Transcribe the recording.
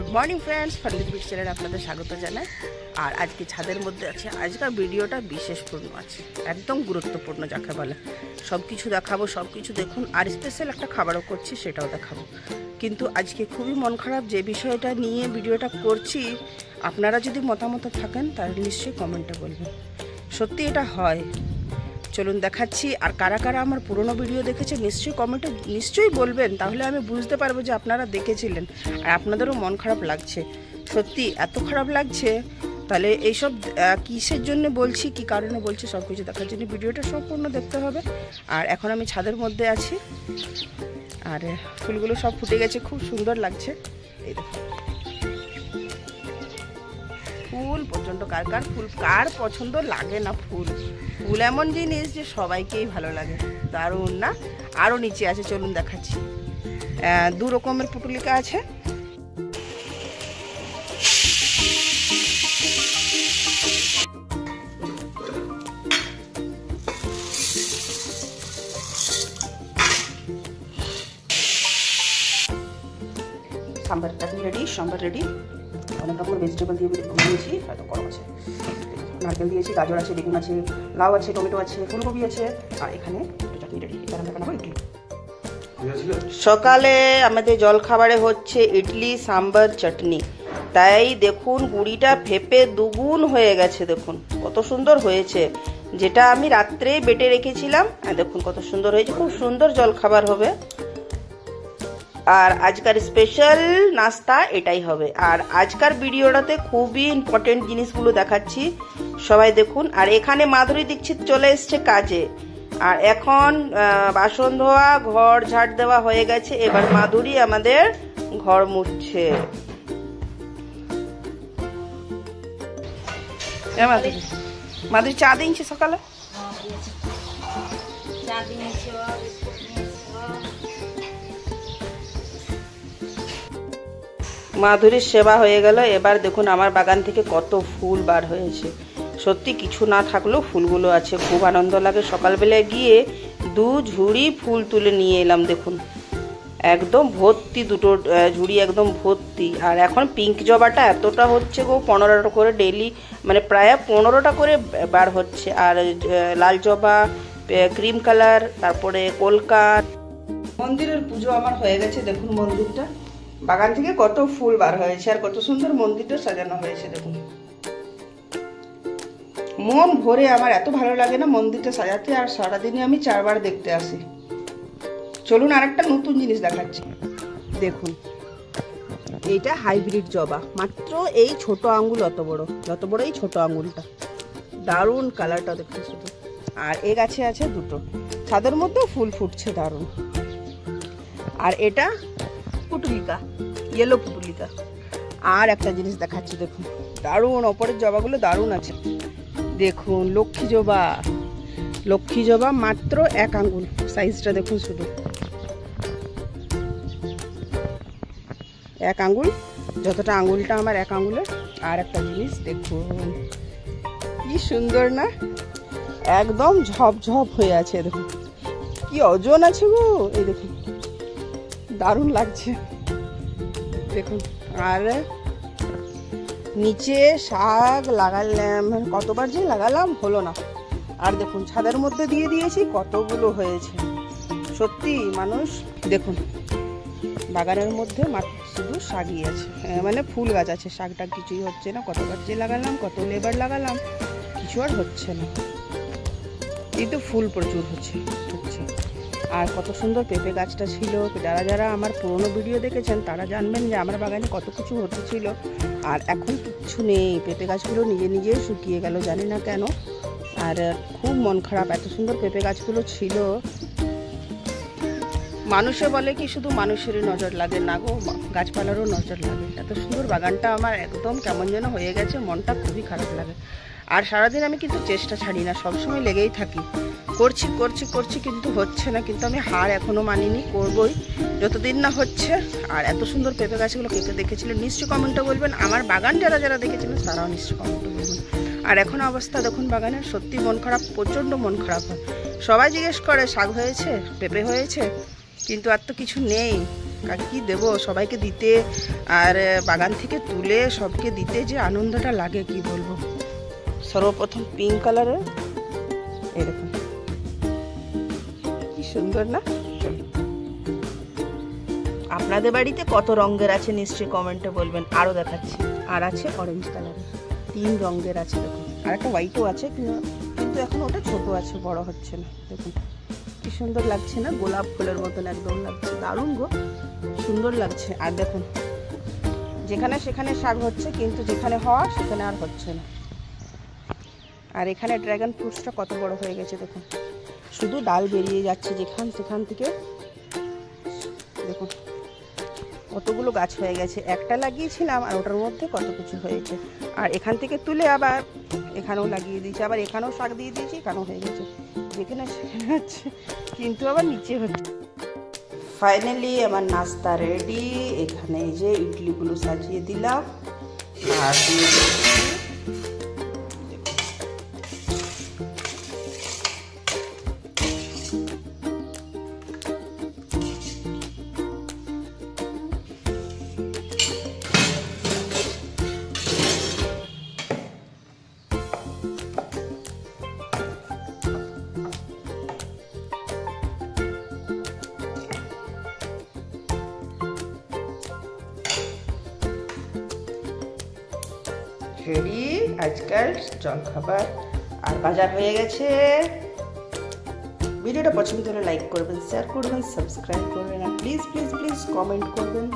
Good morning friends, furniture bit চ্যানেলে আপনাদের স্বাগত জানাই। আর আজকে ছাদের মধ্যে আছে, আজকের ভিডিওটা বিশেষপূর্ণ আছে, একদম গুরুত্বপূর্ণ যাকে বলে। সব কিছু দেখাবো, সব কিছু দেখুন। আর স্পেশাল একটা খাবারও করছি, সেটাও দেখাবো। কিন্তু আজকে খুবই মন খারাপ যে বিষয়টা নিয়ে ভিডিওটা করছি। আপনারা যদি মতামত থাকেন তাহলে নিশ্চয়ই কমেন্টে বলবেন। সত্যি এটা হয়, চলুন দেখাচ্ছি। আর কারা কারা আমার পুরনো ভিডিও দেখেছে নিশ্চয়ই কমেন্টে নিশ্চয়ই বলবেন, তাহলে আমি বুঝতে পারবো যে আপনারা দেখেছিলেন আর আপনাদেরও মন খারাপ লাগছে। সত্যি এত খারাপ লাগছে, তাহলে এইসব কিসের জন্য বলছি, কি কারণে বলছি, সব কিছু দেখার জন্য ভিডিওটা সম্পূর্ণ দেখতে হবে। আর এখন আমি ছাদের মধ্যে আছি, আর ফুলগুলো সব ফুটে গেছে, খুব সুন্দর লাগছে। এই দেখুন ফুল, প্রচণ্ড কার ফুল কার পছন্দ লাগে না। ফুল ফুল এমন জিনিস যে সবাইকেই ভালো লাগে, দারুণ না? আরও নিচে আছে, চলুন দেখাচ্ছি। দু রকমের পুটুলিকা আছে। সাম্বার চাটনি রেডি, সাম্বার রেডি। অনেক রকমের ভেজিটেবল দিয়ে বানিয়েছি, হয়তো কম আছে। নারকেল দিয়েছি, গাজর আছে, বেগুন আছে, লাউ আছে, টমেটো আছে, ফুলকপি আছে। আর এখানে চাটনি রেডি। এখানে বানাবো ইডলি। সকালে আমাদের জলখাবারে হচ্ছে ইডলি, সাম্বার, চাটনি। তাই দেখুন গুঁড়িটা ফেপে দুগুণ হয়ে গেছে, দেখুন কত সুন্দর হয়েছে। যেটা আমি রাত্রে বেটে রেখেছিলাম, দেখুন কত সুন্দর হয়েছে। খুব সুন্দর জলখাবার হবে। আর আজকার স্পেশাল নাস্তা এটাই হবে। আর আজকার ভিডিওটাতে খুবই ইম্পর্টেন্ট জিনিসগুলো দেখাচ্ছি, সবাই দেখুন। আর এখানে মাধুরী দীক্ষিত চলে এসছে কাজে। আর এখন বাসন ধোয়া, ঘর ঝাড় দেওয়া হয়ে গেছে। এবার মাধুরী আমাদের ঘর মুছছে। মাধুরী চা দিয়েছে সকালে। মাধুরীর সেবা হয়ে গেল। এবার দেখুন আমার বাগান থেকে কত ফুল বার হয়েছে। সত্যি কিছু না থাকলেও ফুলগুলো আছে, খুব আনন্দ লাগে। সকালবেলায় গিয়ে 2 ঝুড়ি ফুল তুলে নিয়ে এলাম, দেখুন একদম ভর্তি, দুটো ঝুড়ি একদম ভর্তি। আর এখন পিঙ্ক জবাটা এতটা হচ্ছে গো, 15টা করে ডেইলি, মানে প্রায় 15টা করে বার হচ্ছে। আর লাল জবা, ক্রিম কালার, তারপরে কলকাত। মন্দিরের পুজো আমার হয়ে গেছে, দেখুন মন্দিরটা। বাগান থেকে কত ফুল বার হয়েছে, আর কত সুন্দর মন্দিরটা সাজানো হয়েছে, দেখুন মন ভরে। আমার এত ভালো লাগে না মন্দিরটা সাজাতে। আর সারাদিনে আমি 4 বার দেখতে আসি। চলুন আরেকটা নতুন জিনিস দেখাচ্ছি, দেখুন এইটা হাইব্রিড জবা, মাত্র এই ছোট আঙ্গুল অত বড়, যত বড় এই ছোট আঙ্গুলটা। দারুণ কালারটা দেখুন শুধু। আর এ গাছে আছে 2টো, ছাদের মধ্যেও ফুল ফুটছে, দারুণ। আর এটা পুটুলিকা, ইয়েলো পুটুলিকা। আর একটা জিনিস দেখাচ্ছি, দেখুন দারুণ, ওপরের জবাগুলো দারুণ আছে। দেখুন লক্ষ্মী জবা, লক্ষ্মী জবা মাত্র 1 আঙ্গুল, সাইজটা দেখুন শুধু 1 আঙ্গুল, যতটা আঙ্গুলটা আমার 1 আঙ্গুলের। আর একটা জিনিস দেখুন কি সুন্দর না, একদম ঝপঝপ হয়ে আছে, দেখুন কি ওজন আছে গো, এই দেখুন দারুণ লাগছে দেখুন। আর নিচে শাক লাগালাম, কতবার যে লাগালাম হলো না। আর দেখুন ছাদের মধ্যে দিয়ে দিয়েছি, কতগুলো হয়েছে। সত্যি মানুষ, দেখুন বাগানের মধ্যে মাত্র শুধু শাকই আছে, মানে ফুল গাছ আছে, শাকটা কিছুই হচ্ছে না। কতবার যে লাগালাম, কত লেবার লাগালাম, কিছু আর হচ্ছে না। কিন্তু ফুল প্রচুর হচ্ছে। আর কত সুন্দর পেঁপে গাছটা ছিল। যারা যারা আমার পুরনো ভিডিও দেখেছেন তারা জানবেন যে আমার বাগানে কত কিছু হচ্ছিল। আর এখন কিচ্ছু নেই, পেঁপে গাছগুলো নিজে নিজে শুকিয়ে গেল, জানি না কেন। আর খুব মন খারাপ, এত সুন্দর পেঁপে গাছগুলো ছিল। মানুষে বলে কি শুধু মানুষেরই নজর লাগে, না গো গাছপালারও নজর লাগে। এত সুন্দর বাগানটা আমার একদম কেমন যেন হয়ে গেছে, মনটা খুবই খারাপ লাগে। আর সারাদিন আমি কিন্তু চেষ্টা ছাড়ি না, সবসময় লেগেই থাকি, করছি কিন্তু হচ্ছে না। কিন্তু আমি হার এখনও মানিনি, করবই যতদিন না হচ্ছে। আর এত সুন্দর পেঁপে গাছগুলো কে কে দেখেছিলেন নিশ্চয়ই কমেন্টে বলবেন। আমার বাগান যারা যারা দেখেছিলেন তারাও নিশ্চয়ই কমেন্টে বলবেন। আর এখন অবস্থা দেখুন বাগানের, সত্যি মন খারাপ, প্রচণ্ড মন খারাপ হয়। সবাই জিজ্ঞেস করে শাক হয়েছে, পেঁপে হয়েছে, কিন্তু আর তো কিছু নেই। কি দেবো সবাইকে দিতে, আর বাগান থেকে তুলে সবকে দিতে যে আনন্দটা লাগে কি বলবো। সর্বপ্রথম পিঙ্ক কালারের, এই দেখুন কি সুন্দর না। আপনাদের বাড়িতে কত রঙের আছে নিশ্চয়ই কমেন্টে বলবেন। আরও দেখাচ্ছি, আর আছে অরেঞ্জ কালারের, 3 রঙের আছে দেখুন। আর একটা হোয়াইটও আছে, কিন্তু এখন ওটা ছোট আছে, বড় হচ্ছে না। দেখুন কি সুন্দর লাগছে না, গোলাপ ফুলের মতন একদম লাগছে, দারুণ গো, সুন্দর লাগছে। আর দেখুন যেখানে সেখানে শাক হচ্ছে, কিন্তু যেখানে হওয়া সেখানে আর হচ্ছে না। আর এখানে ড্রাগন ফ্রুটসটা কত বড় হয়ে গেছে দেখুন, শুধু ডাল বেরিয়ে যাচ্ছে সেখান থেকে। দেখুন কতগুলো গাছ হয়ে গেছে, একটা লাগিয়েছিলাম আর ওটার মধ্যে কত কিছু হয়েছে। আর এখান থেকে তুলে আবার এখানেও লাগিয়ে দিয়েছি, আবার এখানেও শাক দিয়ে দিয়েছি, এখানেও হয়ে গেছে, যেখানে সেখানে হচ্ছে, কিন্তু আবার নিচে হচ্ছে। ফাইনালি আমার নাস্তা রেডি। এখানে এই যে ইডলিগুলো সাজিয়ে দিলাম, আর রেডি আজকাল জলখাবার। আর বাজার হয়ে গেছে। ভিডিওটা পছন্দ হলে লাইক করবেন, শেয়ার করবেন, সাবস্ক্রাইব করবেন, আর প্লিজ প্লিজ প্লিজ কমেন্ট করবেন।